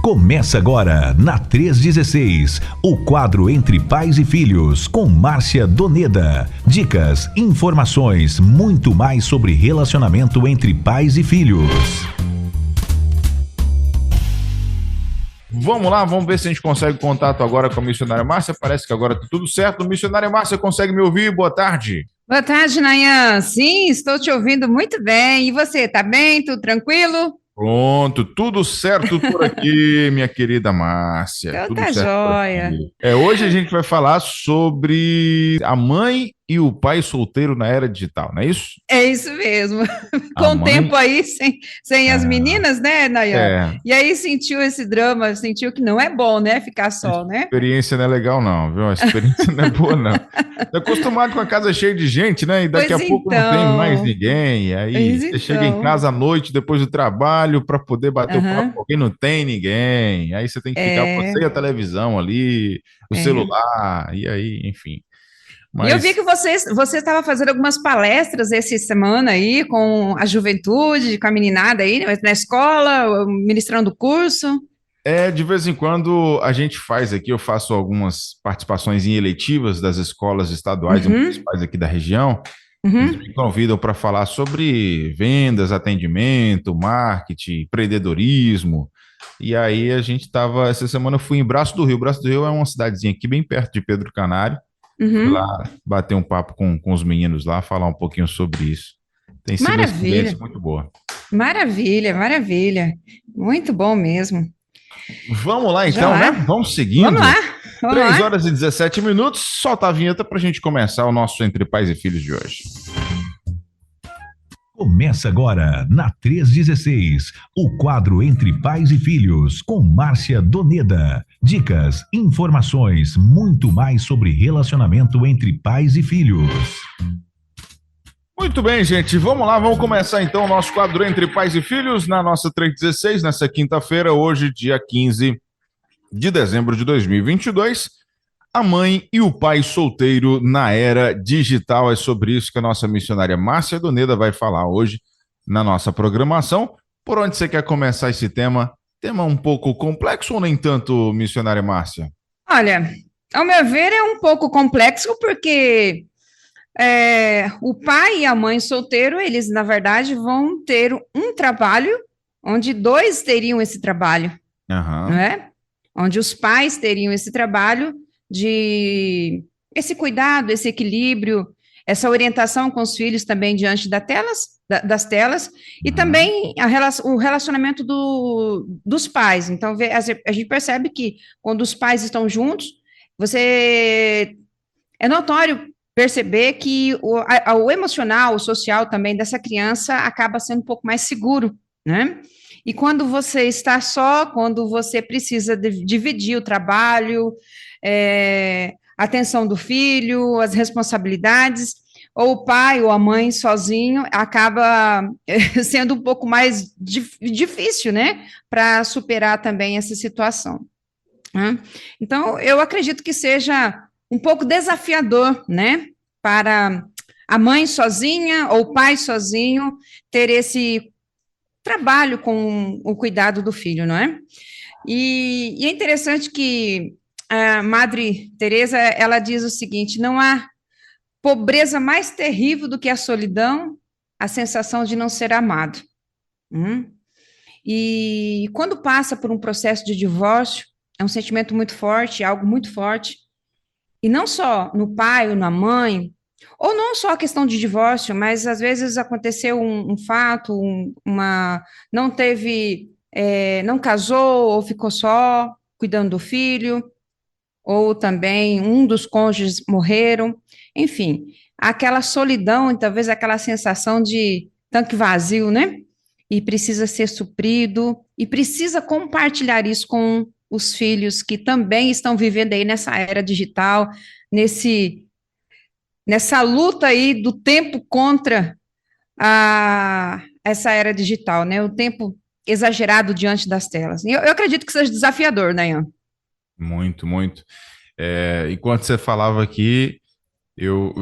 Começa agora, na 316, o quadro Entre Pais e Filhos, com Márcia Doneda. Dicas, informações, muito mais sobre relacionamento entre pais e filhos. Vamos lá, vamos ver se a gente consegue contato agora com a missionária Márcia. Parece que agora tá tudo certo. Missionária Márcia, consegue me ouvir? Boa tarde. Boa tarde, Nayan. Sim, estou te ouvindo muito bem. E você, tá bem? Tudo tranquilo? Pronto, tudo certo por aqui, minha querida Márcia. Então Tudo tá certo por joia. aqui. Hoje a gente vai falar sobre a mãe e o pai solteiro na era digital, não é isso? É isso mesmo. A Com o mãe- tempo aí, sem as meninas, né, Nayan? É, E aí sentiu esse drama, sentiu que não é bom, né, ficar só, né? a experiência não é legal não, viu? A experiência não é boa não. Tô acostumado com a casa cheia de gente, né? E daqui Pois a pouco não tem então. mais ninguém. E aí Pois você chega em então. casa à noite, depois do trabalho, para poder bater o papo Aham. com alguém, não tem ninguém. Aí você tem que ficar você e a televisão ali, o É. celular, e aí, enfim. E eu vi Mas que você estava fazendo algumas palestras essa semana aí com a juventude, com a meninada aí, na escola, ministrando curso. de vez em quando a gente faz aqui, eu faço algumas participações em eletivas das escolas estaduais e Uhum, municipais aqui da região. Eles uhum. me convidam para falar sobre vendas, atendimento, marketing, empreendedorismo. E aí a gente estava, essa semana eu fui em Braço do Rio. Braço do Rio é uma cidadezinha aqui bem perto de Pedro Canário. Fui Uhum. lá bater um papo com os meninos lá, falar um pouquinho sobre isso. Tem sido uma Maravilha, experiência muito boa. maravilha, maravilha. Muito bom mesmo. Vamos lá Já então, né? lá. Vamos Vamos lá, seguindo. vamos 3 lá. horas e 17 minutos. Solta a vinheta para a gente começar o nosso Entre Pais e Filhos de hoje. Começa agora, na 316, o quadro Entre Pais e Filhos, com Márcia Doneda. Dicas, informações, muito mais sobre relacionamento entre pais e filhos. Muito bem, gente. Vamos lá, vamos começar então o nosso quadro Entre Pais e Filhos na nossa 316, nessa quinta-feira, hoje, dia 15 de dezembro de 2022. A mãe e o pai solteiro na era digital. É sobre isso que a nossa missionária Márcia Doneda vai falar hoje na nossa programação. Por onde você quer começar esse tema? Tema um pouco complexo ou nem tanto, missionária Márcia? Olha, ao meu ver, é um pouco complexo, porque o pai e a mãe solteiro, eles, na verdade, vão ter um trabalho onde dois teriam esse trabalho, não Aham. é? Onde os pais teriam esse trabalho de esse cuidado, esse equilíbrio, essa orientação com os filhos também diante das telas, e Uhum. também o relacionamento dos pais. Então, a gente percebe que quando os pais estão juntos, é notório perceber que o emocional, o social também dessa criança acaba sendo um pouco mais seguro, né? E quando você está só, quando você precisa dividir o trabalho, a atenção do filho, as responsabilidades, ou o pai ou a mãe sozinho, acaba sendo um pouco mais difícil, né? Para superar também essa situação, né? Então, eu acredito que seja um pouco desafiador, né, para a mãe sozinha ou o pai sozinho ter esse trabalho com o cuidado do filho, não é? E é interessante que a Madre Teresa, ela diz o seguinte: não há pobreza mais terrível do que a solidão, a sensação de não ser amado. Hum? E quando passa por um processo de divórcio, é um sentimento muito forte, algo muito forte, e não só no pai ou na mãe, ou não só a questão de divórcio, mas às vezes aconteceu um fato, não teve, não casou ou ficou só cuidando do filho, ou também um dos cônjuges morreram, enfim, aquela solidão e talvez aquela sensação de tanque vazio, né? E precisa ser suprido, e precisa compartilhar isso com os filhos que também estão vivendo aí nessa era digital, nessa luta aí do tempo contra essa era digital, né? O tempo exagerado diante das telas. Eu acredito que seja desafiador, né, Ian? Muito, muito. Enquanto você falava aqui, eu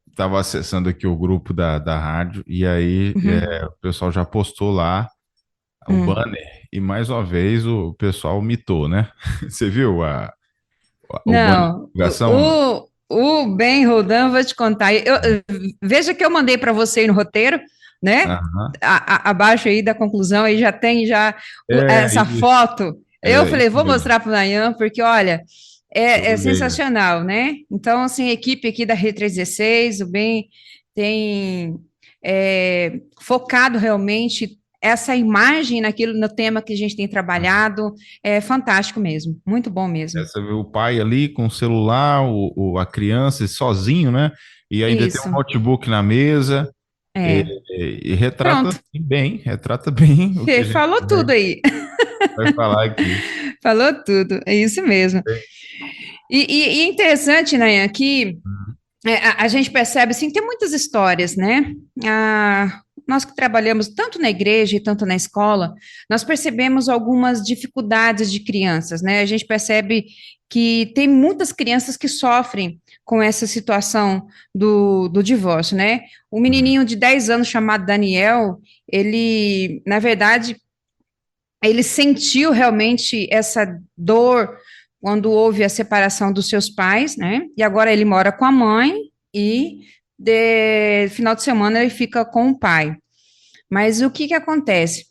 estava acessando aqui o grupo da rádio e aí Uhum, o pessoal já postou lá o uhum, banner E mais uma vez o pessoal mitou, né? Você viu o bando de Não, divulgação? o Ben Roldan, vou te contar. Veja que eu mandei para você aí no roteiro, né? Aham. Abaixo aí da conclusão, aí já tem É, essa isso. foto. Eu É, falei, isso vou mesmo. mostrar para o Nayan, porque olha, Eu é olhei, né? sensacional, né? Então, assim, a equipe aqui da Rede 316, o Ben tem focado realmente essa imagem naquilo, no tema que a gente tem trabalhado, é fantástico mesmo, muito bom mesmo. Você vê o pai ali com o celular, a criança sozinho, né? E ainda tem um Isso, notebook na mesa, e, é. e Pronto, retrata bem o que você a gente falou tudo aí, vai falar aqui. falou tudo, é isso mesmo. E interessante, né, que a gente percebe, assim, tem muitas histórias, né? Nós que trabalhamos tanto na igreja e tanto na escola, nós percebemos algumas dificuldades de crianças, né? A gente percebe que tem muitas crianças que sofrem com essa situação do divórcio, né? Um menininho de 10 anos chamado Daniel, ele, na verdade, ele sentiu realmente essa dor quando houve a separação dos seus pais, né? E agora ele mora com a mãe e de final de semana ele fica com o pai. Mas o que que acontece?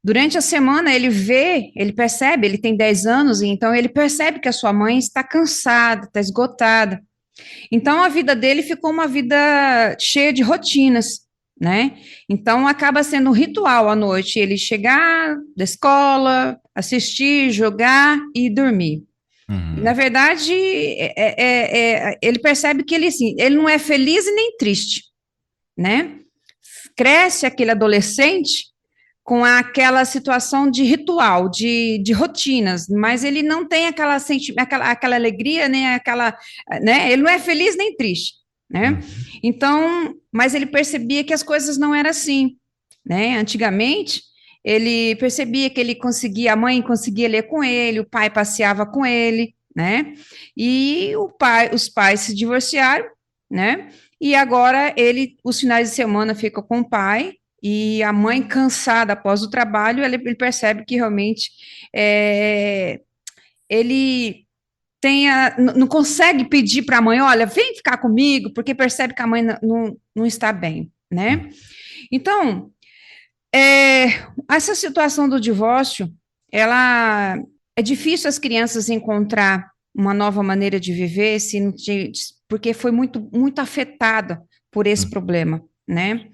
Durante a semana ele percebe, ele tem 10 anos, e então ele percebe que a sua mãe está cansada, está esgotada. Então, a vida dele ficou uma vida cheia de rotinas, né? Então, acaba sendo um ritual à noite, ele chegar da escola, assistir, jogar e dormir. Na Uhum. verdade, ele percebe que ele, assim, ele não é feliz e nem triste, né? Cresce aquele adolescente com aquela situação de ritual, de rotinas, mas ele não tem aquela alegria, nem aquela, né? Ele não é feliz nem triste, né? Uhum. Então, mas ele percebia que as coisas não eram assim, né? Antigamente, ele percebia que ele conseguia, a mãe conseguia ler com ele, o pai passeava com ele, né? E os pais se divorciaram, né? E agora os finais de semana fica com o pai, e a mãe, cansada após o trabalho, ele percebe que realmente ele não consegue pedir para a mãe, olha, vem ficar comigo, porque percebe que a mãe não está bem, né? Então, é, essa situação do divórcio, ela é difícil as crianças encontrar uma nova maneira de viver, porque foi muito afetada por esse Uhum. problema, né?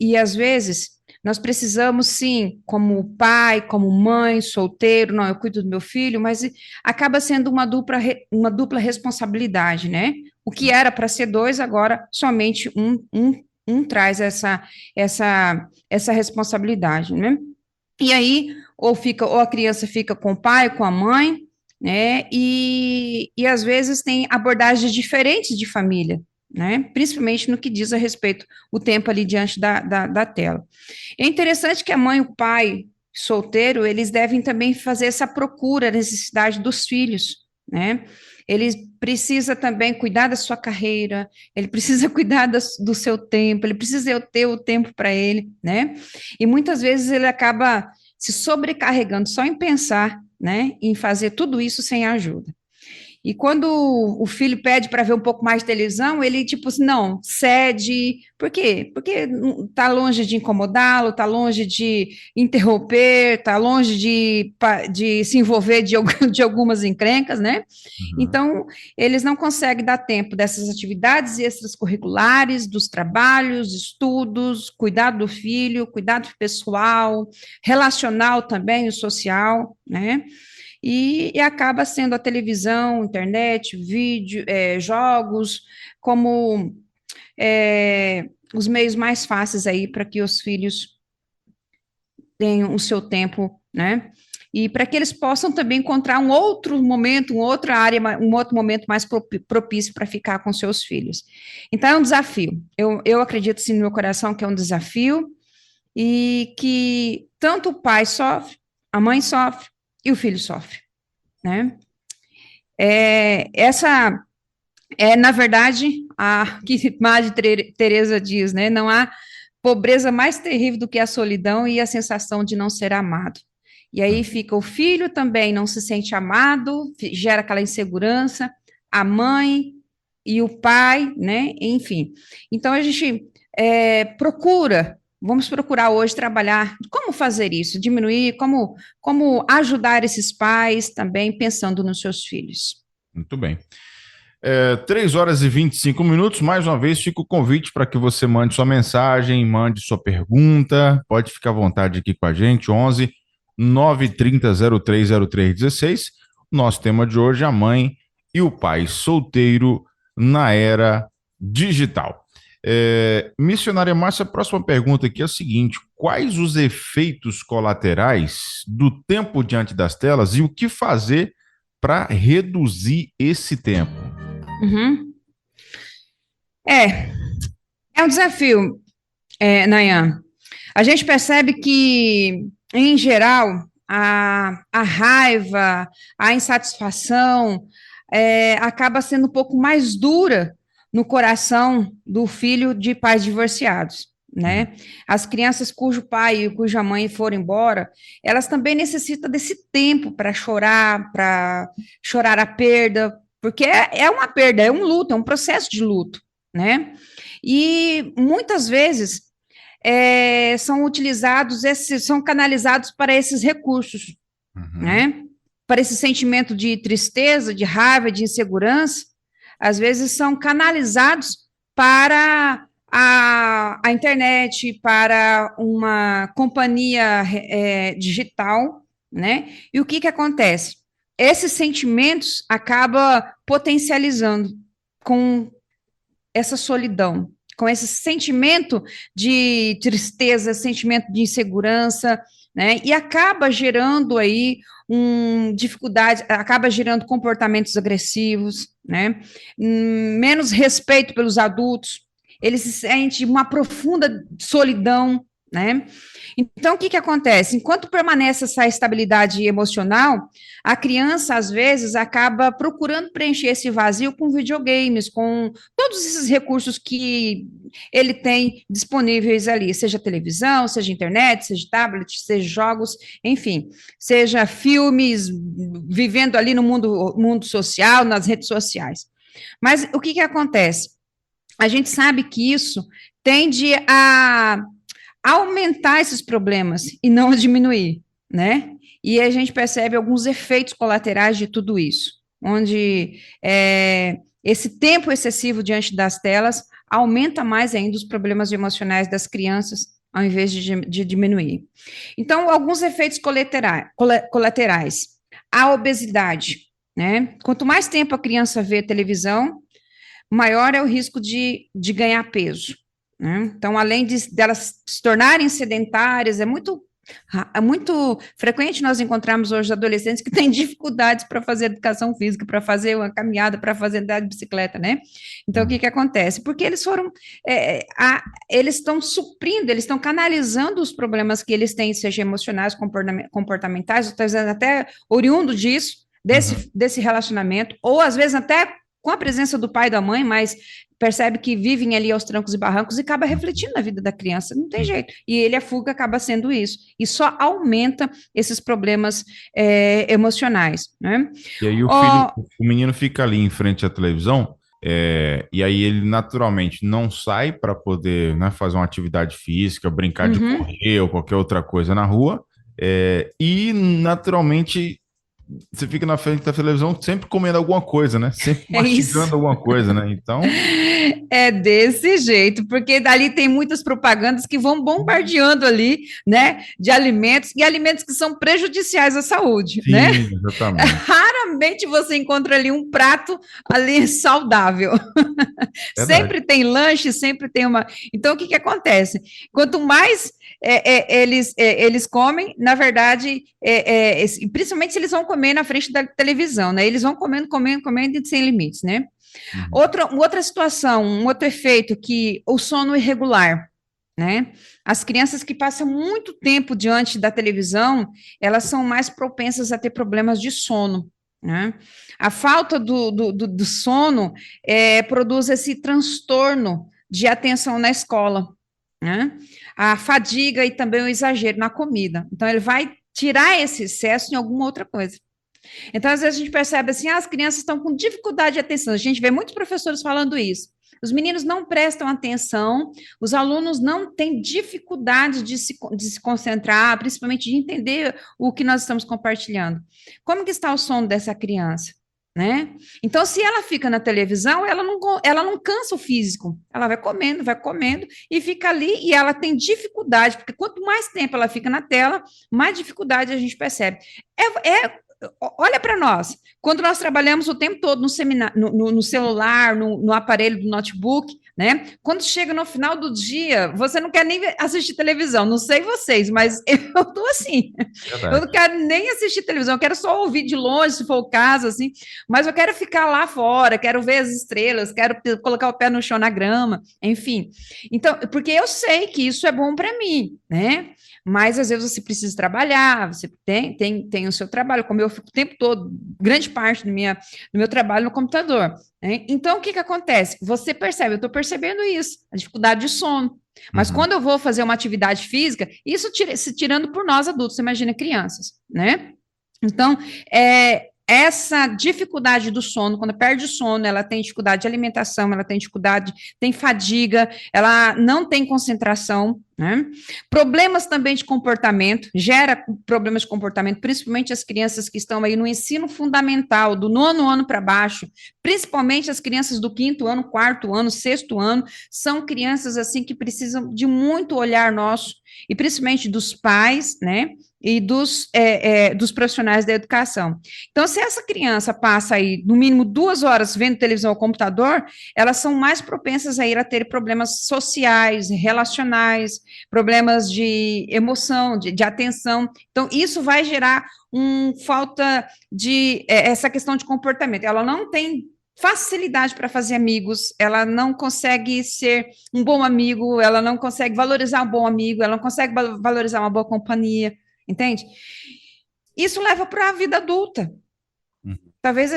E às vezes nós precisamos, sim, como pai, como mãe, solteiro, não, eu cuido do meu filho, mas acaba sendo uma dupla responsabilidade, né? O que era para ser dois, agora somente um traz essa responsabilidade, né? E aí, ou a criança fica com o pai, com a mãe, né? E às vezes tem abordagens diferentes de família, né? Principalmente no que diz a respeito o tempo ali diante da tela. É interessante que a mãe e o pai solteiro, eles devem também fazer essa procura, necessidade dos filhos, né? Ele precisa também cuidar da sua carreira, ele precisa cuidar do seu tempo, ele precisa ter o tempo para ele, né? E muitas vezes ele acaba se sobrecarregando só em pensar, né, em fazer tudo isso sem ajuda. E quando o filho pede para ver um pouco mais de televisão, ele, tipo assim, não, cede. Por quê? Porque está longe de incomodá-lo, está longe de interromper, está longe de se envolver de algumas encrencas, né? Uhum. Então, eles não conseguem dar tempo dessas atividades extracurriculares, dos trabalhos, estudos, cuidado do filho, cuidado pessoal, relacional também, o social, né? E acaba sendo a televisão, internet, vídeo, jogos, como os meios mais fáceis aí para que os filhos tenham o seu tempo, né? E para que eles possam também encontrar um outro momento, uma outra área, um outro momento mais propício para ficar com seus filhos. Então, é um desafio. Eu acredito, sim, no meu coração que é um desafio e que tanto o pai sofre, a mãe sofre e o filho sofre, né? Essa na verdade, a que Madre Teresa diz, né? Não há pobreza mais terrível do que a solidão e a sensação de não ser amado. E aí fica o filho também não se sente amado, gera aquela insegurança, a mãe e o pai, né? Enfim. Então a gente vamos procurar hoje trabalhar como fazer isso, diminuir, como ajudar esses pais também pensando nos seus filhos. Muito bem. 3 horas e 25 minutos. Mais uma vez, fica o convite para que você mande sua mensagem, mande sua pergunta. Pode ficar à vontade aqui com a gente. 11 930 030316. Nosso tema de hoje é a mãe e o pai solteiro na era digital. Missionária Márcia, a próxima pergunta aqui é a seguinte: quais os efeitos colaterais do tempo diante das telas e o que fazer para reduzir esse tempo? Uhum. É um desafio, Nayan. A gente percebe que, em geral, a raiva, a insatisfação acaba sendo um pouco mais dura no coração do filho de pais divorciados, né? As crianças cujo pai e cuja mãe foram embora, elas também necessitam desse tempo para chorar a perda, porque é uma perda, é um luto, é um processo de luto, né? E muitas vezes são canalizados para esses recursos, né? Para esse sentimento de tristeza, de raiva, de insegurança, às vezes são canalizados para a internet, para uma companhia digital, né? E o que acontece? Esses sentimentos acabam potencializando com essa solidão, com esse sentimento de tristeza, sentimento de insegurança, né? E acaba gerando aí dificuldade, acaba gerando comportamentos agressivos, né? Menos respeito pelos adultos, ele se sente uma profunda solidão, né? Então, o que acontece? Enquanto permanece essa estabilidade emocional, a criança, às vezes, acaba procurando preencher esse vazio com videogames, com todos esses recursos que ele tem disponíveis ali, seja televisão, seja internet, seja tablet, seja jogos, enfim, seja filmes, vivendo ali no mundo social, nas redes sociais. Mas o que acontece? A gente sabe que isso tende a aumentar esses problemas e não diminuir, né? E a gente percebe alguns efeitos colaterais de tudo isso, onde esse tempo excessivo diante das telas aumenta mais ainda os problemas emocionais das crianças, ao invés de diminuir. Então, alguns efeitos colaterais. A obesidade, né? Quanto mais tempo a criança vê televisão, maior é o risco de ganhar peso, né? Então, além delas se tornarem sedentárias, é muito frequente nós encontrarmos hoje adolescentes que têm dificuldades para fazer educação física, para fazer uma caminhada, para fazer andar de bicicleta, né? Então, o que acontece? Porque eles eles estão suprindo, eles estão canalizando os problemas que eles têm, seja emocionais, comportamentais, até oriundo disso, desse relacionamento, ou às vezes até com a presença do pai e da mãe, mas percebe que vivem ali aos trancos e barrancos e acaba refletindo na vida da criança, não tem jeito. E a fuga acaba sendo isso. E só aumenta esses problemas emocionais, né? E aí o menino fica ali em frente à televisão, e aí ele naturalmente não sai para poder, né, fazer uma atividade física, brincar de correr ou qualquer outra coisa na rua, e naturalmente você fica na frente da televisão sempre comendo alguma coisa, né? Sempre mastigando alguma coisa, né? Então... É desse jeito, porque dali tem muitas propagandas que vão bombardeando ali, né? De alimentos, e alimentos que são prejudiciais à saúde, sim, né? Exatamente. Raramente você encontra ali um prato ali saudável. Sempre tem lanche, sempre tem uma... Então, o que acontece? Quanto mais eles comem, na verdade, principalmente se eles vão comer na frente da televisão, né? Eles vão comendo sem limites, né? Outra situação, um outro efeito, que o sono irregular, né? As crianças que passam muito tempo diante da televisão, elas são mais propensas a ter problemas de sono, né? A falta do sono produz esse transtorno de atenção na escola, né? A fadiga e também o exagero na comida. Então, ele vai tirar esse excesso em alguma outra coisa. Então, às vezes, a gente percebe assim, as crianças estão com dificuldade de atenção. A gente vê muitos professores falando isso. Os meninos não prestam atenção, os alunos não têm dificuldade de se concentrar, principalmente de entender o que nós estamos compartilhando. Como que está o sono dessa criança? Né? Então, se ela fica na televisão, ela não cansa o físico, ela vai comendo e fica ali, e ela tem dificuldade, porque quanto mais tempo ela fica na tela, mais dificuldade a gente percebe. Olha para nós, quando nós trabalhamos o tempo todo no celular, no aparelho do notebook, né? Quando chega no final do dia, você não quer nem assistir televisão, não sei vocês, mas eu tô assim. Verdade. Eu não quero nem assistir televisão, eu quero só ouvir de longe, se for o caso, assim, mas eu quero ficar lá fora, quero ver as estrelas, quero colocar o pé no chão na grama, enfim. Então, porque eu sei que isso é bom para mim, né? Mas às vezes você precisa trabalhar, você tem o seu trabalho, como eu fico o tempo todo, grande parte do meu trabalho no computador. Né? Então, o que acontece? Você percebe, eu estou percebendo isso, a dificuldade de sono. Mas quando eu vou fazer uma atividade física, isso se tirando por nós adultos, você imagina crianças, né? Então, essa dificuldade do sono, quando perde o sono, ela tem dificuldade de alimentação, ela tem dificuldade, tem fadiga, ela não tem concentração, né? Problemas também de comportamento, gera problemas de comportamento, principalmente as crianças que estão aí no ensino fundamental, do 9º ano para baixo, principalmente as crianças do 5º ano, 4º ano, 6º ano, são crianças assim que precisam de muito olhar nosso, e principalmente dos pais, né? E dos profissionais da educação. Então, se essa criança passa aí, no mínimo 2 horas vendo televisão ou computador, elas são mais propensas a ir a ter problemas sociais, relacionais, problemas de emoção, de atenção. Então, isso vai gerar falta de essa questão de comportamento. Ela não tem facilidade para fazer amigos, ela não consegue ser um bom amigo, ela não consegue valorizar um bom amigo, ela não consegue valorizar uma boa companhia, entende? Isso leva para a vida adulta. Talvez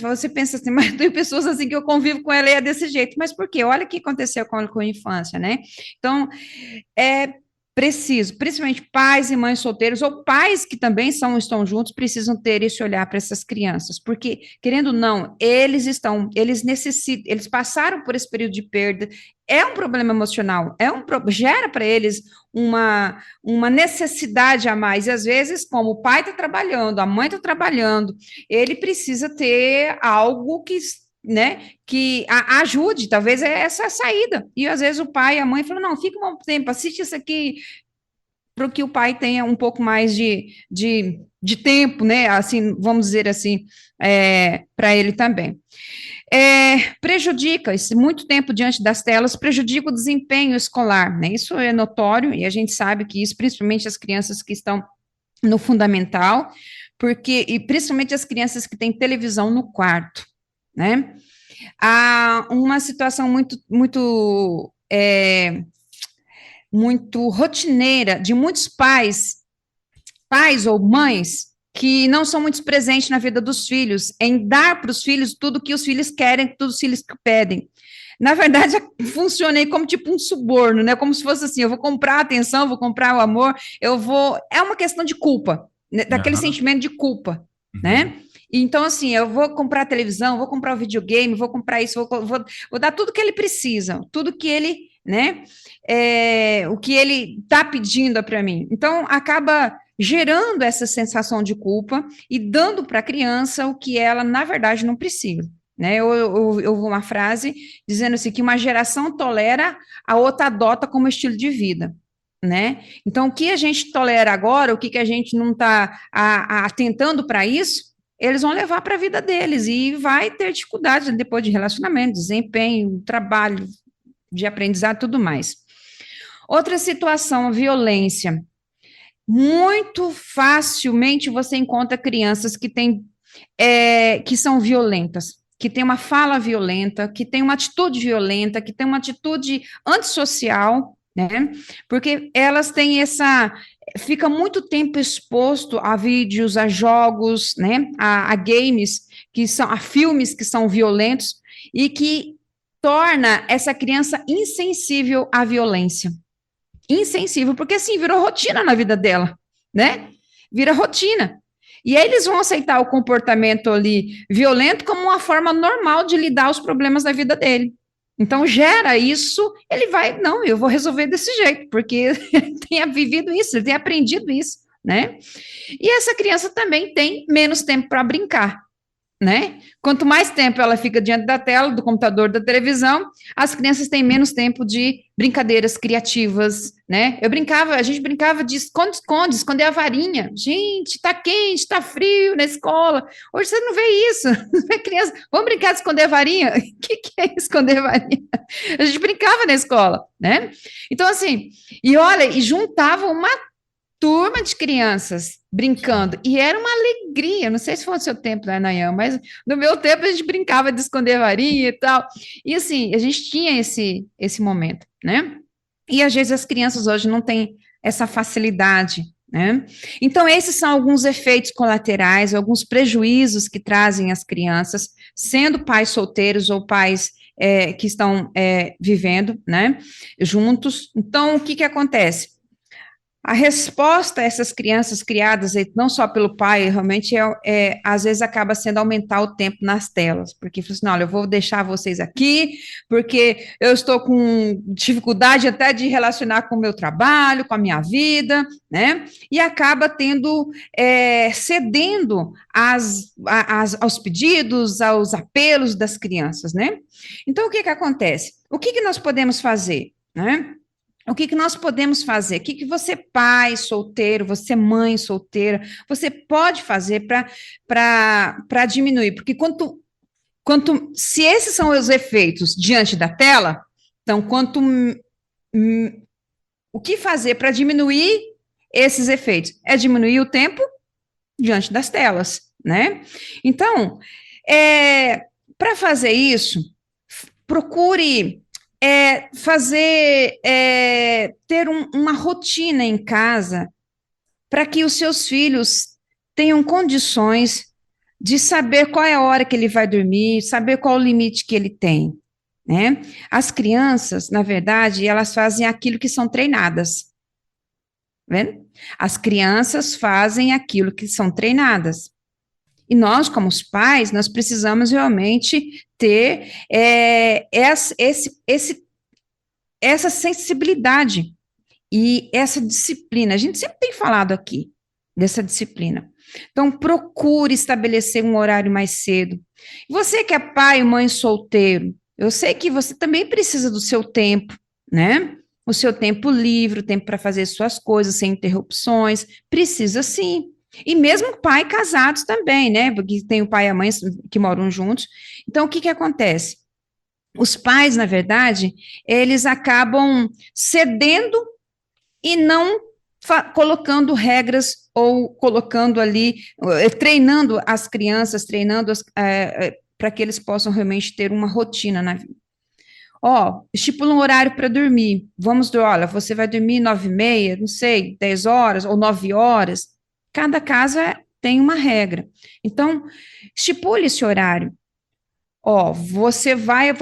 você pense assim, mas tem pessoas assim que eu convivo com ela e é desse jeito, mas por quê? Olha o que aconteceu com a infância, né? Então, preciso, principalmente pais e mães solteiros, ou pais que também estão juntos, precisam ter esse olhar para essas crianças, porque, querendo ou não, eles necessitam, eles passaram por esse período de perda, é um problema emocional, gera para eles uma necessidade a mais, e às vezes, como o pai está trabalhando, a mãe está trabalhando, ele precisa ter algo que ajude, talvez é essa saída. E às vezes o pai e a mãe falam, não, fica um tempo, assiste isso aqui, para que o pai tenha um pouco mais de tempo, né? Assim, vamos dizer assim, para ele também. Prejudica, muito tempo diante das telas, prejudica o desempenho escolar, né? Isso é notório, e a gente sabe que isso, principalmente as crianças que estão no fundamental, e principalmente as crianças que têm televisão no quarto, né? Há uma situação muito rotineira de muitos pais ou mães que não são muito presentes na vida dos filhos, em dar para os filhos tudo que os filhos querem, tudo os filhos pedem. Na verdade, funciona aí como tipo um suborno, né? Como se fosse assim, eu vou comprar a atenção, vou comprar o amor, é uma questão de culpa, né? Daquele sentimento de culpa, né? Então, assim, eu vou comprar a televisão, vou comprar o videogame, vou comprar isso, vou dar tudo que ele precisa, tudo que ele, né, o que ele está pedindo para mim. Então, acaba gerando essa sensação de culpa e dando para a criança o que ela, na verdade, não precisa. Né? Eu ouvi uma frase dizendo assim, que uma geração tolera, a outra adota como estilo de vida. Né? Então, o que a gente tolera agora, o que a gente não está atentando para isso, eles vão levar para a vida deles e vai ter dificuldades depois de relacionamento, desempenho, trabalho, de aprendizado e tudo mais. Outra situação, a violência. Muito facilmente você encontra crianças que são violentas, que têm uma fala violenta, que têm uma atitude violenta, que têm uma atitude antissocial, né? Porque elas têm fica muito tempo exposto a vídeos, a jogos, né, a games, a filmes que são violentos e que torna essa criança insensível à violência. insensível, porque assim, virou rotina na vida dela, né? Vira rotina. E aí eles vão aceitar o comportamento ali violento como uma forma normal de lidar os problemas da vida dele. Então, gera isso, ele vai, não, eu vou resolver desse jeito, porque ele tenha vivido isso, ele tem aprendido isso, né? E essa criança também tem menos tempo para brincar, né? Quanto mais tempo ela fica diante da tela, do computador, da televisão, as crianças têm menos tempo de brincadeiras criativas, né? A gente brincava de esconde-esconde, esconder a varinha. Gente, tá quente, tá frio na escola. Hoje você não vê isso. A criança, vamos brincar de esconder a varinha? O que é esconder a varinha? A gente brincava na escola, né? Então, assim, e olha, e juntava uma turma de crianças brincando, e era uma alegria, não sei se foi o seu tempo, né, Nayan, mas no meu tempo a gente brincava de esconder varinha e tal, e assim, a gente tinha esse momento, né, e às vezes as crianças hoje não têm essa facilidade, né, então esses são alguns efeitos colaterais, alguns prejuízos que trazem as crianças, sendo pais solteiros ou pais que estão vivendo, né, juntos. Então, o que que acontece? A resposta a essas crianças criadas não só pelo pai, realmente às vezes acaba sendo aumentar o tempo nas telas, porque fala assim, olha, eu vou deixar vocês aqui, porque eu estou com dificuldade até de relacionar com o meu trabalho, com a minha vida, né? E acaba cedendo aos pedidos, aos apelos das crianças, né? Então, o que que acontece? O que que nós podemos fazer, né? O que que nós podemos fazer? O que que você, pai solteiro, você, mãe solteira, você pode fazer para diminuir? Porque se esses são os efeitos diante da tela, então, o que fazer para diminuir esses efeitos? É diminuir o tempo diante das telas, né? Então, para fazer isso, procure ter uma rotina em casa para que os seus filhos tenham condições de saber qual é a hora que ele vai dormir, saber qual o limite que ele tem, né? As crianças, na verdade, elas fazem aquilo que são treinadas, tá vendo? As crianças fazem aquilo que são treinadas. E nós, como os pais, nós precisamos realmente ter essa sensibilidade e essa disciplina. A gente sempre tem falado aqui dessa disciplina. Então, procure estabelecer um horário mais cedo. Você que é pai, mãe solteiro, eu sei que você também precisa do seu tempo, né? O seu tempo livre, o tempo para fazer suas coisas sem interrupções, precisa sim. E mesmo pai casados também, né? Porque tem o pai e a mãe que moram juntos. Então, o que que acontece? Os pais, na verdade, eles acabam cedendo e não colocando regras ou colocando ali, treinando as crianças, para que eles possam realmente ter uma rotina na vida. Estipula um horário para dormir. Olha, você vai dormir 9h30, não sei, 10 horas ou 9 horas. Cada casa tem uma regra. Então, estipule esse horário. Você vai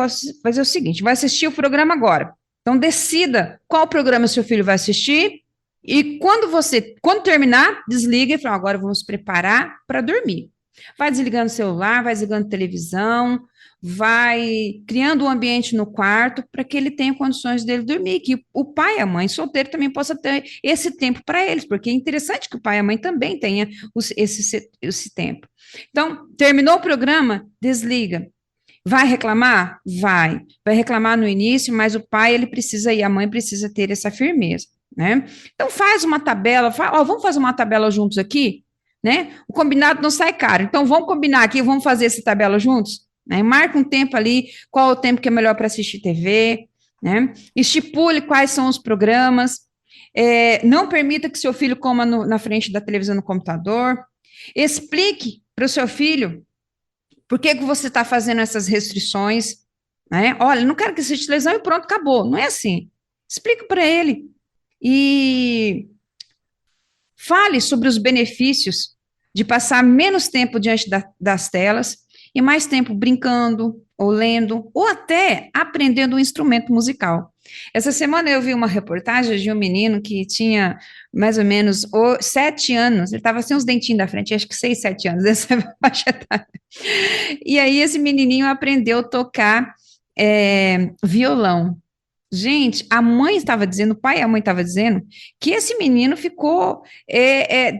fazer o seguinte, vai assistir o programa agora. Então, decida qual programa seu filho vai assistir e quando terminar, desliga e fala, agora vamos preparar para dormir. Vai desligando o celular, vai desligando a televisão, vai criando um ambiente no quarto para que ele tenha condições dele dormir, que o pai e a mãe solteiro também possa ter esse tempo para eles, porque é interessante que o pai e a mãe também tenham esse tempo. Então, terminou o programa, desliga. Vai reclamar? Vai. Vai reclamar no início, mas o pai, ele precisa e a mãe precisa ter essa firmeza, né? Então, faz uma tabela, vamos fazer uma tabela juntos aqui, né? O combinado não sai caro, então vamos combinar aqui, vamos fazer essa tabela juntos, né? Marca um tempo ali, qual é o tempo que é melhor para assistir TV, né? Estipule quais são os programas, não permita que seu filho coma na frente da televisão no computador, explique para o seu filho por que você está fazendo essas restrições, né? Olha, não quero que assista televisão e pronto, acabou. Não é assim. Explique para ele e fale sobre os benefícios de passar menos tempo diante das telas e mais tempo brincando, ou lendo, ou até aprendendo um instrumento musical. Essa semana eu vi uma reportagem de um menino que tinha mais ou menos 7 anos, ele estava sem os dentinhos da frente, acho que 6, 7 anos, essa é a faixa etária. E aí esse menininho aprendeu a tocar violão. Gente, a mãe estava dizendo, o pai e a mãe estavam dizendo, que esse menino ficou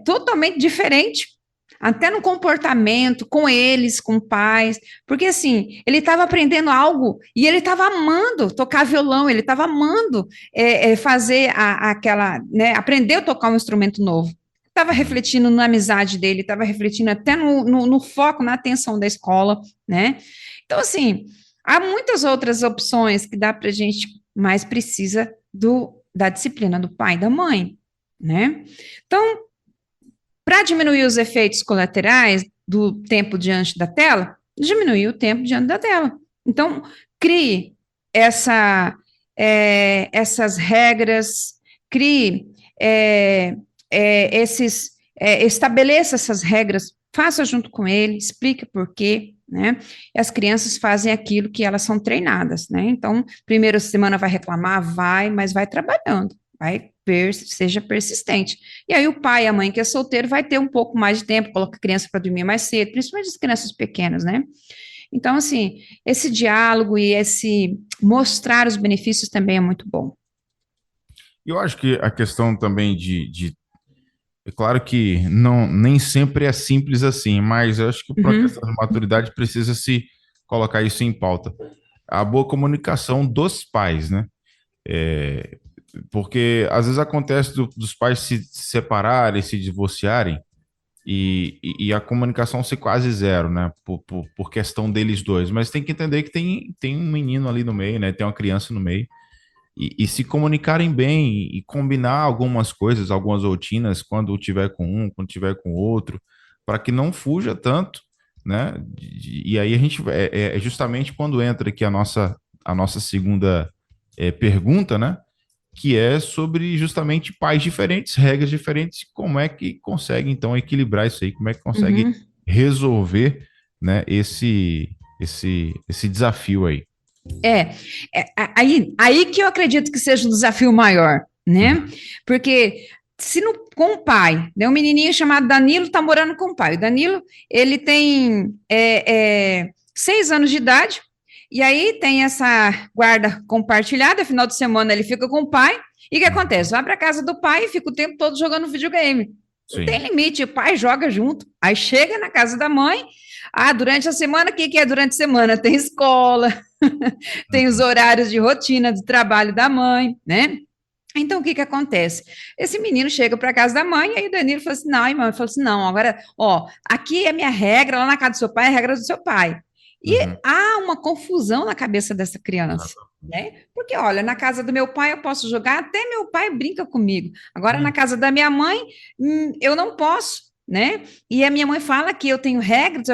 totalmente diferente, até no comportamento, com eles, com pais, porque assim, ele estava aprendendo algo e ele estava amando tocar violão, ele estava amando fazer aquela, né, aprender a tocar um instrumento novo. Estava refletindo na amizade dele, estava refletindo até no foco, na atenção da escola, né? Então, assim, há muitas outras opções que dá para a gente, mas precisa da disciplina do pai e da mãe, né? Então, para diminuir os efeitos colaterais do tempo diante da tela, diminuir o tempo diante da tela. Então, crie essas regras, crie estabeleça essas regras, faça junto com ele, explique por quê, né? E as crianças fazem aquilo que elas são treinadas, né? Então, primeira semana vai reclamar, mas vai trabalhando, seja persistente. E aí o pai e a mãe que é solteiro vai ter um pouco mais de tempo, coloca a criança para dormir mais cedo, principalmente as crianças pequenas, né? Então, assim, esse diálogo e esse mostrar os benefícios também é muito bom. Eu acho que a questão também é claro que nem sempre é simples assim, mas eu acho que para a questão de maturidade precisa se colocar isso em pauta. A boa comunicação dos pais, né? Porque às vezes acontece dos pais se separarem, se divorciarem e a comunicação ser quase zero, né? Por questão deles dois. Mas tem que entender que tem um menino ali no meio, né? Tem uma criança no meio. E se comunicarem bem e combinar algumas coisas, algumas rotinas, quando tiver com um, quando tiver com o outro, para que não fuja tanto, né? E aí a gente é justamente quando entra aqui a nossa segunda pergunta, né? Que é sobre justamente pais diferentes, regras diferentes, como é que consegue então equilibrar isso aí, como é que consegue resolver, né, esse desafio aí. Aí que eu acredito que seja um desafio maior, né? Porque com o pai, né, um menininho chamado Danilo está morando com o pai. O Danilo, ele tem 6 anos de idade, e aí tem essa guarda compartilhada, final de semana ele fica com o pai, e o que acontece? Vai para a casa do pai e fica o tempo todo jogando videogame. Sim. Não tem limite, o pai joga junto, aí chega na casa da mãe, durante a semana, o que é durante a semana? Tem escola, tem os horários de rotina do trabalho da mãe, né? Então, o que acontece? Esse menino chega para a casa da mãe, e aí o Danilo fala assim, não, irmão, ele falou assim, não, agora, aqui é minha regra, lá na casa do seu pai é a regra do seu pai. E há uma confusão na cabeça dessa criança, né? Porque, olha, na casa do meu pai eu posso jogar, até meu pai brinca comigo. Agora, na casa da minha mãe, eu não posso, né? E a minha mãe fala que eu tenho regras,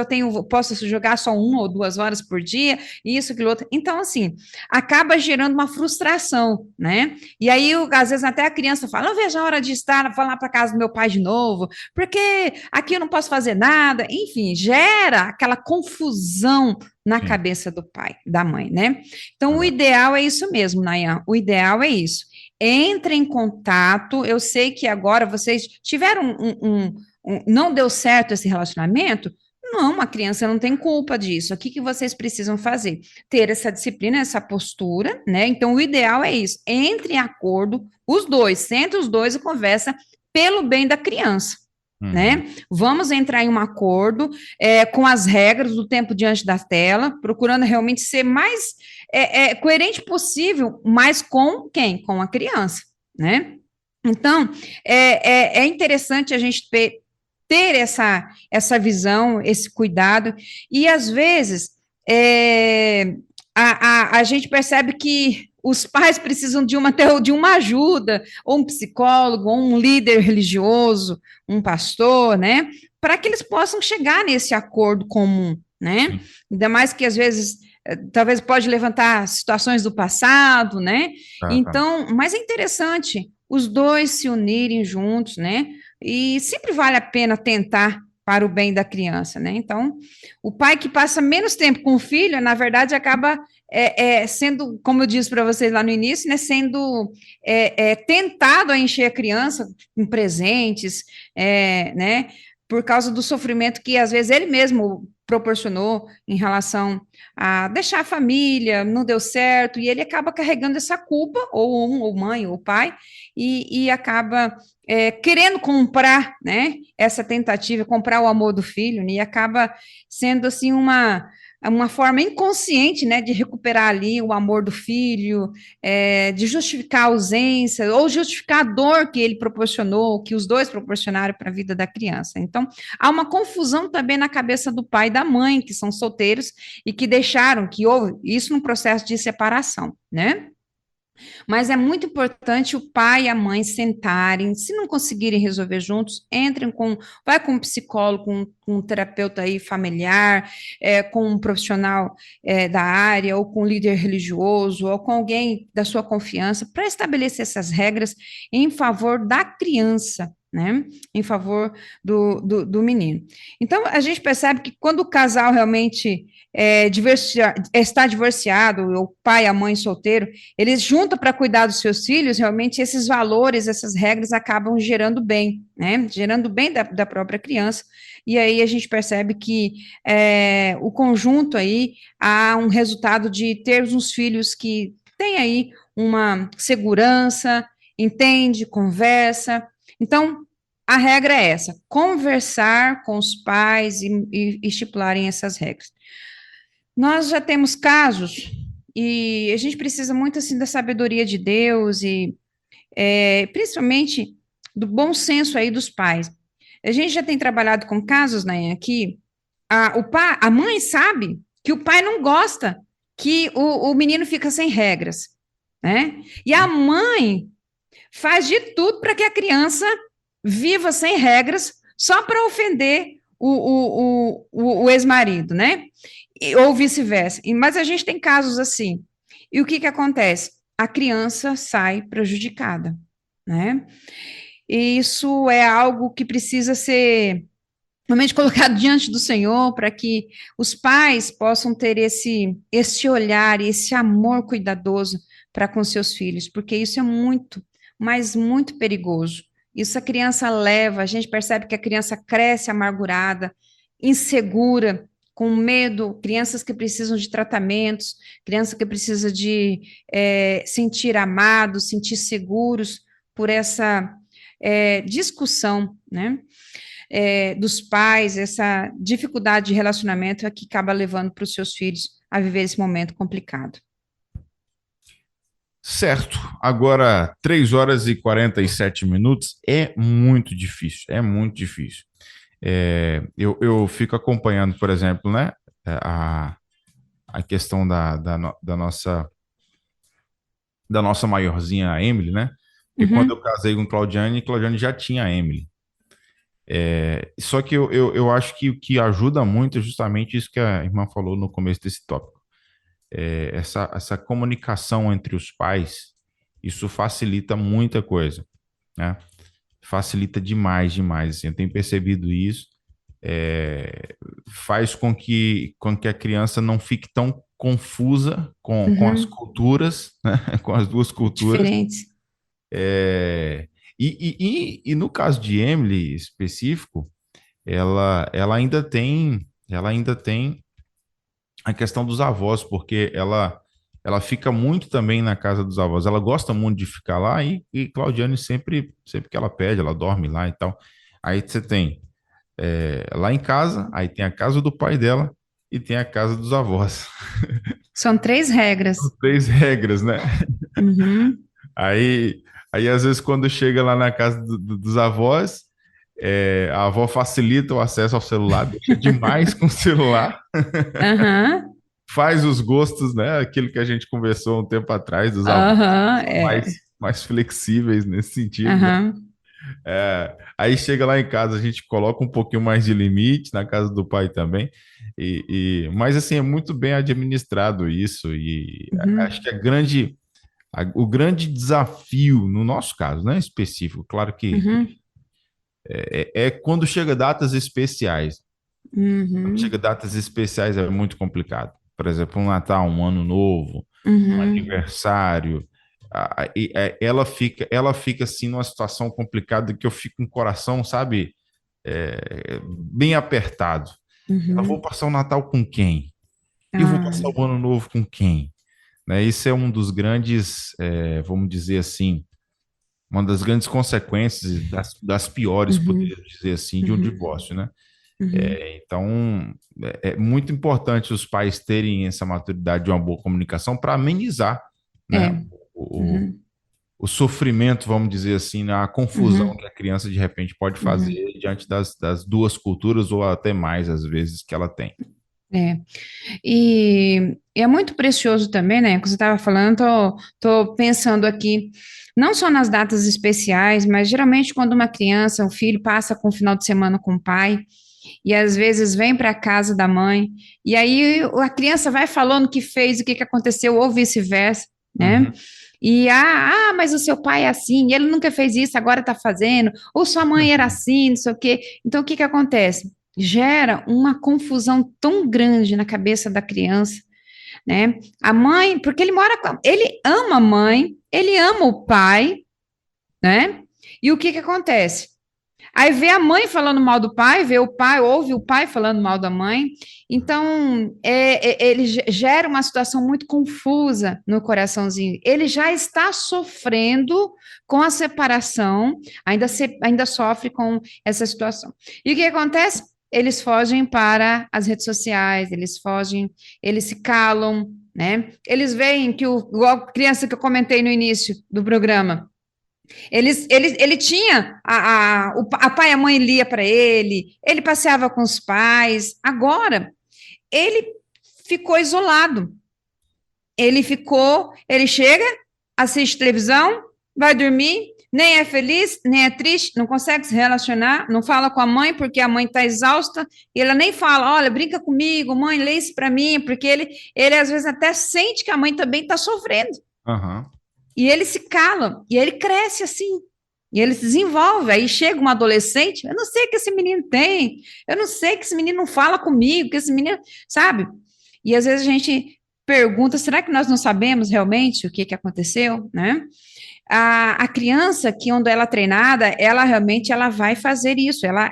posso jogar só 1 ou 2 horas por dia, isso, aquilo outro. Então, assim, acaba gerando uma frustração, né? E aí, às vezes, até a criança fala, não vejo a hora de vou lá para casa do meu pai de novo, porque aqui eu não posso fazer nada. Enfim, gera aquela confusão na cabeça do pai, da mãe, né? Então, o ideal é isso mesmo, Nayan, o ideal é isso. Entre em contato, eu sei que agora vocês tiveram não deu certo esse relacionamento? Não, a criança não tem culpa disso. O que vocês precisam fazer? Ter essa disciplina, essa postura, né? Então, o ideal é isso. Entre em acordo, senta os dois e conversa pelo bem da criança, né? Vamos entrar em um acordo com as regras do tempo diante da tela, procurando realmente ser mais coerente possível, mas com quem? Com a criança, né? Então, é interessante a gente ter essa visão, esse cuidado, e às vezes a gente percebe que os pais precisam de uma ajuda, ou um psicólogo, ou um líder religioso, um pastor, né, para que eles possam chegar nesse acordo comum, né, ainda mais que às vezes talvez pode levantar situações do passado, né, então, mas é interessante os dois se unirem juntos, né, e sempre vale a pena tentar para o bem da criança, né? Então, o pai que passa menos tempo com o filho, na verdade, acaba sendo, como eu disse para vocês lá no início, né, sendo tentado a encher a criança com presentes, né, por causa do sofrimento que às vezes ele mesmo proporcionou em relação a deixar a família, não deu certo, e ele acaba carregando essa culpa, ou mãe, ou pai, e acaba querendo comprar, né, essa tentativa, comprar o amor do filho, né, e acaba sendo, assim, uma forma inconsciente, né, de recuperar ali o amor do filho, de justificar a ausência, ou justificar a dor que ele proporcionou, que os dois proporcionaram para a vida da criança. Então, há uma confusão também na cabeça do pai e da mãe, que são solteiros, e que deixaram, que houve isso no processo de separação, né? Mas é muito importante o pai e a mãe sentarem, se não conseguirem resolver juntos, vai com um psicólogo, com um terapeuta aí familiar, com um profissional da área, ou com um líder religioso, ou com alguém da sua confiança, para estabelecer essas regras em favor da criança, né, em favor do menino. Então, a gente percebe que quando o casal realmente está divorciado, o pai e a mãe solteiro, eles juntam para cuidar dos seus filhos, realmente esses valores, essas regras acabam gerando bem, né, gerando bem da própria criança, e aí a gente percebe que o conjunto aí há um resultado de ter uns filhos que têm aí uma segurança, entende, conversa. Então, a regra é essa: conversar com os pais e estipularem essas regras. Nós já temos casos, e a gente precisa muito, assim, da sabedoria de Deus e principalmente do bom senso aí dos pais. A gente já tem trabalhado com casos, né, que a mãe sabe que o pai não gosta que o menino fica sem regras, né? E a mãe faz de tudo para que a criança viva sem regras, só para ofender o ex-marido, né? Ou vice-versa. Mas a gente tem casos assim. E o que acontece? A criança sai prejudicada, né? E isso é algo que precisa ser realmente colocado diante do Senhor, para que os pais possam ter esse olhar e esse amor cuidadoso para com seus filhos, porque isso é muito, mas muito perigoso. Isso a criança leva, a gente percebe que a criança cresce amargurada, insegura, com medo, crianças que precisam de tratamentos, crianças que precisam de sentir amados, sentir seguros por essa discussão, né, dos pais, essa dificuldade de relacionamento é que acaba levando para os seus filhos a viver esse momento complicado. Certo. Agora, 3 horas e 47 minutos é muito difícil, é muito difícil. Eu fico acompanhando, por exemplo, né, a questão da nossa maiorzinha, a Emily, né? Porque quando eu casei com Claudiane já tinha a Emily. Só que eu acho que o que ajuda muito é justamente isso que a irmã falou no começo desse tópico. Essa comunicação entre os pais, isso facilita muita coisa, né? Facilita demais, demais. Assim, eu tenho percebido isso. Faz com que a criança não fique tão confusa com as culturas, né? Com as duas culturas. Diferentes. E no caso de Emily específico, ela ainda tem a questão dos avós, porque ela fica muito também na casa dos avós. Ela gosta muito de ficar lá e Claudiane sempre que ela pede, ela dorme lá e tal. Aí você tem lá em casa, aí tem a casa do pai dela e tem a casa dos avós. São 3 regras. São 3 regras, né? Uhum. Aí às vezes, quando chega lá na casa dos avós, a avó facilita o acesso ao celular, deixa demais com o celular. Uhum. Faz os gostos, né? Aquilo que a gente conversou um tempo atrás, dos avós mais flexíveis nesse sentido, né? Aí chega lá em casa, a gente coloca um pouquinho mais de limite, na casa do pai também, mas assim, é muito bem administrado isso, e acho que o grande desafio, no nosso caso, né, específico, claro que é quando chega datas especiais. Quando Uhum, chega datas especiais é muito complicado. Por exemplo, um Natal, um Ano Novo, um uhum, aniversário. Ela fica assim numa situação complicada que eu fico com o coração, sabe, bem apertado. Eu vou uhum. passar o Natal com quem? E eu vou Ah, passar o Ano Novo com quem? Né? Isso é um dos grandes, vamos dizer assim, uma das grandes consequências, das piores, uhum, poderia dizer assim, de um uhum, divórcio, né? uhum. Então, é muito importante os pais terem essa maturidade de uma boa comunicação para amenizar, É. né, o, Uhum, o sofrimento, vamos dizer assim, a confusão uhum, que a criança de repente pode fazer uhum. diante das duas culturas ou até mais, às vezes, que ela tem. É. E é muito precioso também, né? Que você estava falando, tô pensando aqui, não só nas datas especiais, mas geralmente quando uma criança, um filho, passa com o final de semana com o pai, e às vezes vem para a casa da mãe, e aí a criança vai falando o que fez, o que que aconteceu, ou vice-versa, né? Uhum. E mas o seu pai é assim, ele nunca fez isso, agora está fazendo, ou sua mãe era assim, não sei o quê. Então, o que que acontece? Gera uma confusão tão grande na cabeça da criança, né? A mãe, porque ele ama a mãe, ele ama o pai, né? E o que que acontece? Aí vê a mãe falando mal do pai, vê o pai, ouve o pai falando mal da mãe. Então, ele gera uma situação muito confusa no coraçãozinho. Ele já está sofrendo com a separação, ainda sofre com essa situação. E o que acontece? Eles fogem para as redes sociais, eles fogem, eles se calam, né? Eles veem que igual a criança que eu comentei no início do programa, ele tinha a pai e a mãe lia para ele passeava com os pais. Agora, ele ficou isolado. Ele chega, assiste televisão, vai dormir, nem é feliz, nem é triste, não consegue se relacionar, não fala com a mãe porque a mãe está exausta, e ela nem fala, olha, brinca comigo, mãe, lê isso para mim, porque ele às vezes até sente que a mãe também está sofrendo. Aham. E ele se cala, e ele cresce assim. E ele se desenvolve. Aí chega uma adolescente, eu não sei o que esse menino tem, eu não sei que esse menino não fala comigo, que esse menino, sabe? E às vezes a gente pergunta, será que nós não sabemos realmente o que que aconteceu, né? A criança que onde ela é treinada, ela realmente ela vai fazer isso, ela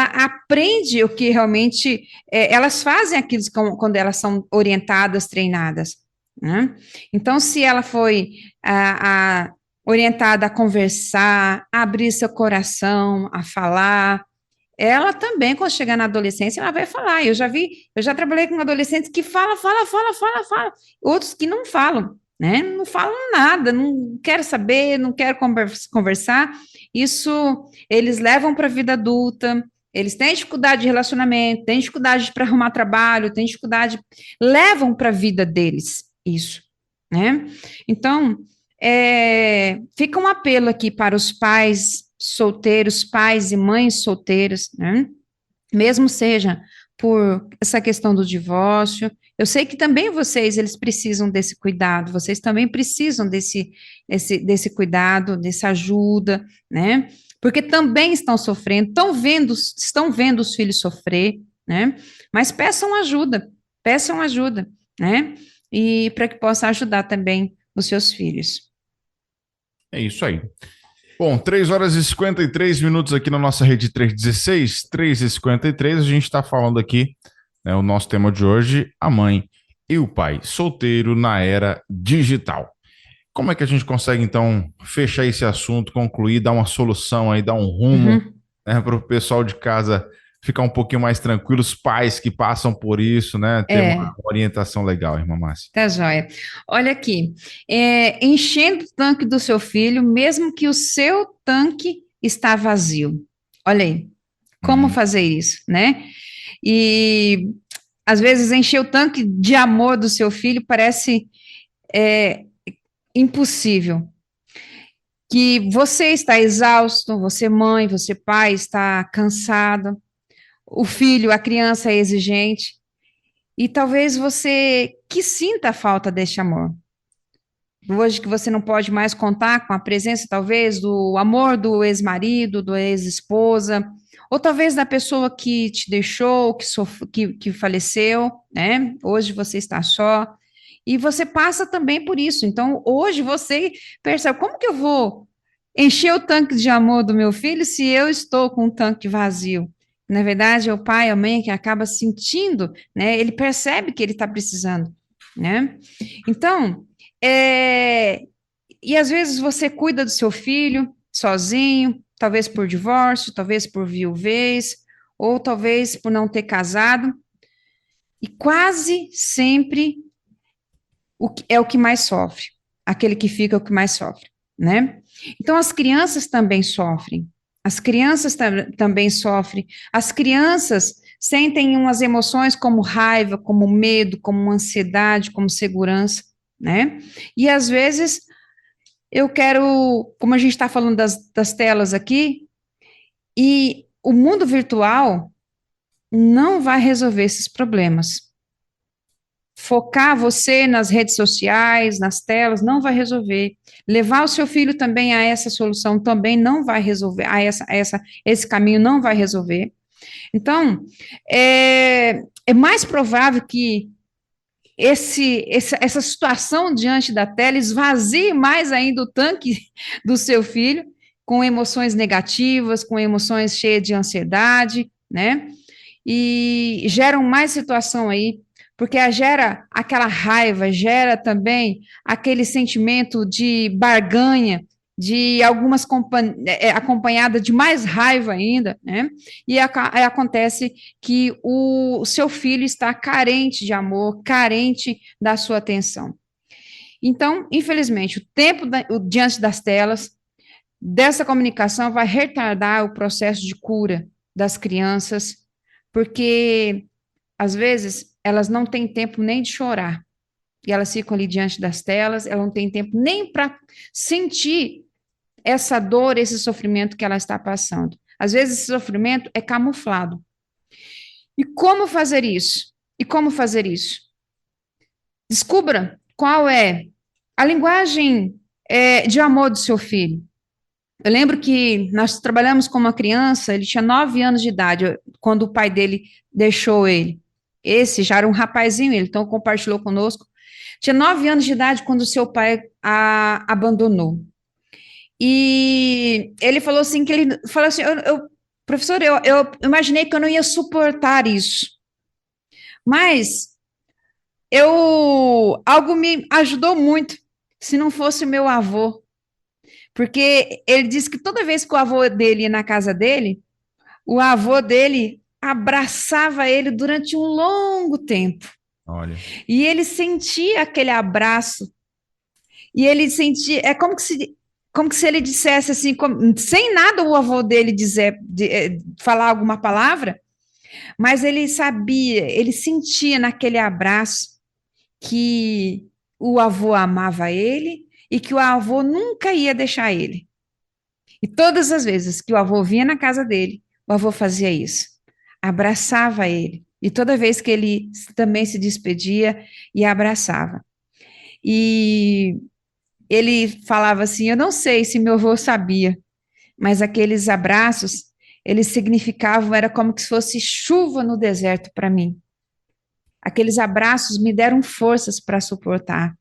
aprende o que realmente elas fazem aquilo quando elas são orientadas, treinadas, né? Então, se ela foi orientada a conversar, a abrir seu coração, a falar, ela também, quando chegar na adolescência, ela vai falar. Eu já trabalhei com adolescentes que fala, outros que não falam, né? Não falam nada, não quero saber, não quero conversar. Isso eles levam para a vida adulta, eles têm dificuldade de relacionamento, têm dificuldade para arrumar trabalho, têm dificuldade, levam para a vida deles isso, né? Então, fica um apelo aqui para os pais solteiros, pais e mães solteiras, né? Mesmo seja por essa questão do divórcio, eu sei que também eles precisam desse cuidado, vocês também precisam desse cuidado, dessa ajuda, né? Porque também estão sofrendo, estão vendo os filhos sofrer, né? Mas peçam ajuda, né? E para que possa ajudar também os seus filhos. É isso aí. Bom, 3 horas e 53 minutos aqui na nossa rede 316, 3h53, a gente está falando aqui, né, o nosso tema de hoje, a mãe e o pai solteiro na era digital. Como é que a gente consegue, então, fechar esse assunto, concluir, dar uma solução aí, dar um rumo, Uhum. né, para o pessoal de casa ficar um pouquinho mais tranquilo, os pais que passam por isso, né, ter uma É, orientação legal, irmã Márcia. tá joia. Olha aqui, enchendo o tanque do seu filho, mesmo que o seu tanque está vazio. Olha aí, como Hum, fazer isso, né? E às vezes encher o tanque de amor do seu filho parece é, impossível. Que você está exausto, você mãe, você pai está cansado, o filho, a criança é exigente, e talvez você que sinta a falta deste amor. hoje que você não pode mais contar com a presença, talvez, do amor do ex-marido, do ex-esposa, ou talvez da pessoa que te deixou, que faleceu, né? Hoje você está só, e você passa também por isso. Então, hoje você percebe, como que eu vou encher o tanque de amor do meu filho se eu estou com um tanque vazio? Na verdade, é o pai, a mãe que acaba sentindo, né? Ele percebe que ele está precisando, né? Então, e às vezes você cuida do seu filho sozinho, talvez por divórcio, talvez por viuvez, ou talvez por não ter casado, e quase sempre é o que mais sofre, aquele que fica é o que mais sofre, né? Então as crianças também sofrem, as crianças também sofrem, as crianças sentem umas emoções como raiva, como medo, como ansiedade, como segurança, né? E às vezes eu quero, como a gente está falando das telas aqui, e o mundo virtual não vai resolver esses problemas. Focar você nas redes sociais, nas telas, não vai resolver. Levar o seu filho também a essa solução também não vai resolver, esse caminho não vai resolver. Então, é mais provável que essa situação diante da tela esvazie mais ainda o tanque do seu filho, com emoções negativas, com emoções cheias de ansiedade, né? E geram mais situação aí, porque gera aquela raiva, gera também aquele sentimento de barganha, de algumas acompanhada de mais raiva ainda, né? E acontece que o seu filho está carente de amor, carente da sua atenção. Então, infelizmente, o tempo diante das telas, dessa comunicação vai retardar o processo de cura das crianças, porque, às vezes, elas não têm tempo nem de chorar, e elas ficam ali diante das telas, elas não têm tempo nem para sentir essa dor, esse sofrimento que ela está passando. Às vezes, esse sofrimento é camuflado. E como fazer isso? E como fazer isso? Descubra qual é a linguagem de amor do seu filho. Eu lembro que nós trabalhamos com uma criança, ele tinha 9 anos de idade, quando o pai dele deixou ele. Esse já era um rapazinho, ele então compartilhou conosco. Tinha 9 anos de idade quando o seu pai a abandonou. E ele falou assim, professor, eu imaginei que eu não ia suportar isso. Mas algo me ajudou muito, se não fosse meu avô. Porque ele disse que toda vez que o avô dele ia na casa dele, o avô dele abraçava ele durante um longo tempo. Olha. E ele sentia aquele abraço. E ele sentia, é como se ele dissesse assim, sem nada o avô dele falar alguma palavra, mas ele sabia, ele sentia naquele abraço que o avô amava ele e que o avô nunca ia deixar ele. E todas as vezes que o avô vinha na casa dele, o avô fazia isso, abraçava ele. E toda vez que ele também se despedia e abraçava. E ele falava assim, eu não sei se meu avô sabia, mas aqueles abraços, eles significavam, era como se fosse chuva no deserto para mim. Aqueles abraços me deram forças para suportar.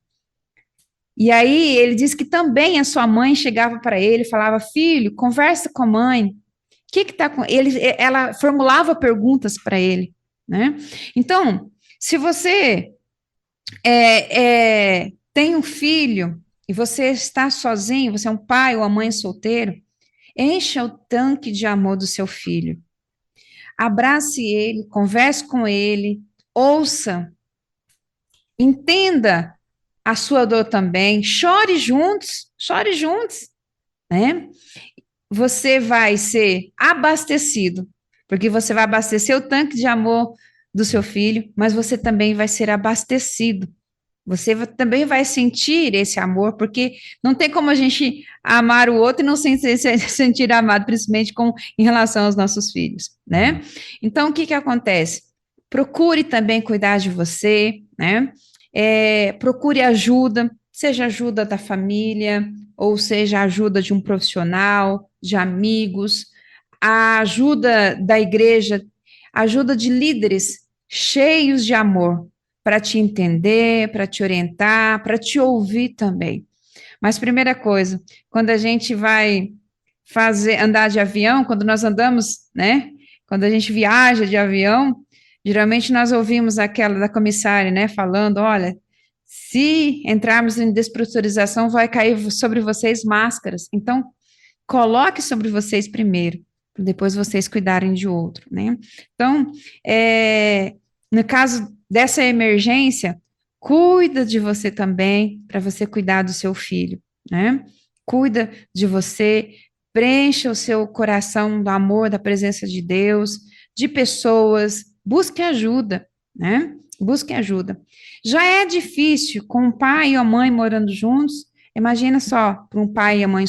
E aí ele disse que também a sua mãe chegava para ele e falava, filho, conversa com a mãe. O que está com ele? Ela formulava perguntas para ele, né? Então, se você tem um filho e você está sozinho, você é um pai ou uma mãe solteiro, encha o tanque de amor do seu filho. Abrace ele, converse com ele, ouça, entenda a sua dor também, chore juntos, né? Você vai ser abastecido, porque você vai abastecer o tanque de amor do seu filho, mas você também vai ser abastecido. Você também vai sentir esse amor, porque não tem como a gente amar o outro e não sentir amado, principalmente em relação aos nossos filhos, né? Então, o que acontece? Procure também cuidar de você, né? Procure ajuda. seja ajuda da família, ou seja ajuda de um profissional, de amigos, a ajuda da igreja, ajuda de líderes cheios de amor, para te entender, para te orientar, para te ouvir também. Mas primeira coisa, quando a gente vai andar de avião, quando nós andamos, né? Quando a gente viaja de avião, geralmente nós ouvimos aquela da comissária, né? Falando, olha, se entrarmos em despressurização, vai cair sobre vocês máscaras. Então, coloque sobre vocês primeiro, depois vocês cuidarem de outro, né? Então, no caso dessa emergência, cuida de você também, para você cuidar do seu filho, né? Cuida de você, preencha o seu coração do amor, da presença de Deus, de pessoas, busque ajuda, né? Busque ajuda. Já é difícil com o pai e a mãe morando juntos, imagina só, para um pai e a mãe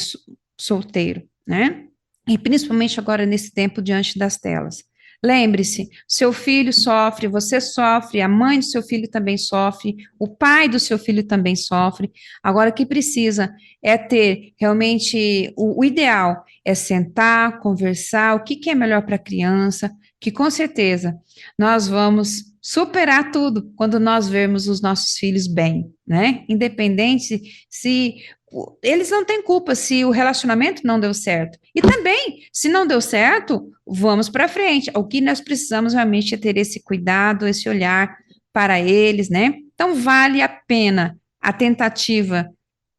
solteiro, né? E principalmente agora nesse tempo diante das telas. Lembre-se, seu filho sofre, você sofre, a mãe do seu filho também sofre, o pai do seu filho também sofre. Agora, o que precisa é ter realmente, o ideal é sentar, conversar, o que é melhor para a criança, que com certeza nós vamos superar tudo quando nós vermos os nossos filhos bem, né? Independente se eles não têm culpa se o relacionamento não deu certo. E também, se não deu certo, vamos para frente. O que nós precisamos realmente é ter esse cuidado, esse olhar para eles, né? Então, vale a pena a tentativa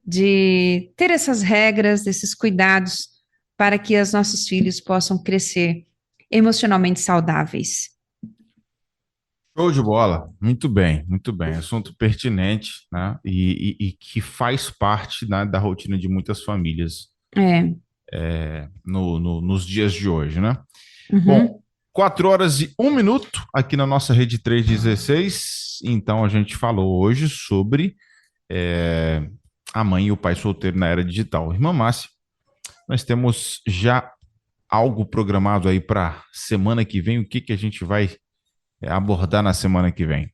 de ter essas regras, esses cuidados, para que os nossos filhos possam crescer emocionalmente saudáveis. Show de bola, muito bem, assunto pertinente, né? E que faz parte, né, da rotina de muitas famílias nos dias de hoje, né? Uhum. Bom, 4h01 aqui na nossa rede 316, então a gente falou hoje sobre a mãe e o pai solteiro na era digital. Irmã Márcia, nós temos já algo programado aí para semana que vem, o que a gente vai abordar na semana que vem?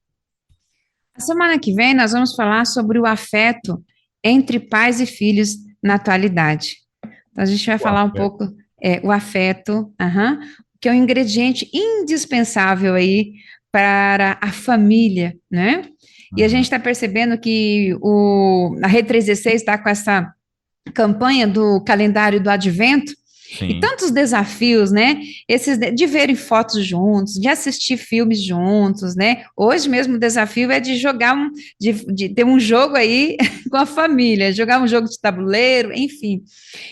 Na semana que vem nós vamos falar sobre o afeto entre pais e filhos na atualidade. Então a gente vai falar um pouco o afeto, que é um ingrediente indispensável aí para a família, né? E a gente está percebendo que a Rede 316 está com essa campanha do calendário do Advento. Sim. E tantos desafios, né? Esses de verem fotos juntos, de assistir filmes juntos, né? Hoje mesmo o desafio é de jogar de ter um jogo aí com a família, jogar um jogo de tabuleiro, enfim.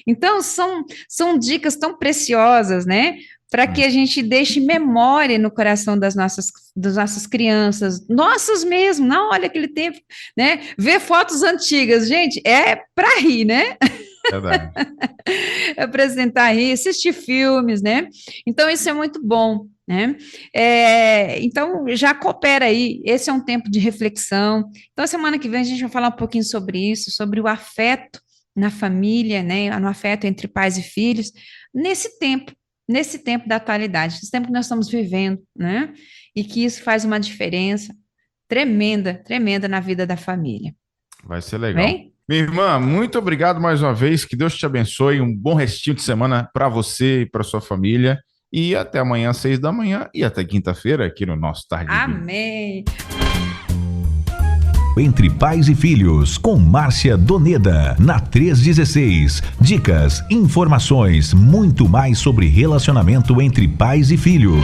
Então, são dicas tão preciosas, né? Para que a gente deixe memória no coração das nossas crianças, nossas mesmo, não, olha aquele tempo, né? Ver fotos antigas, gente, é para rir, né? Verdade. Apresentar aí, assistir filmes, né? Então, isso é muito bom, né? Então, já coopera aí, esse é um tempo de reflexão. Então, a semana que vem a gente vai falar um pouquinho sobre isso, sobre o afeto na família, né? No afeto entre pais e filhos, nesse tempo da atualidade, nesse tempo que nós estamos vivendo, né? E que isso faz uma diferença tremenda na vida da família. Vai ser legal. Bem? Minha irmã, muito obrigado mais uma vez, que Deus te abençoe, um bom restinho de semana para você e para sua família, e até amanhã às 6h e até quinta-feira aqui no nosso Tarde Divina. Amém! Entre Pais e Filhos, com Márcia Doneda, na 316. Dicas, informações, muito mais sobre relacionamento entre pais e filhos.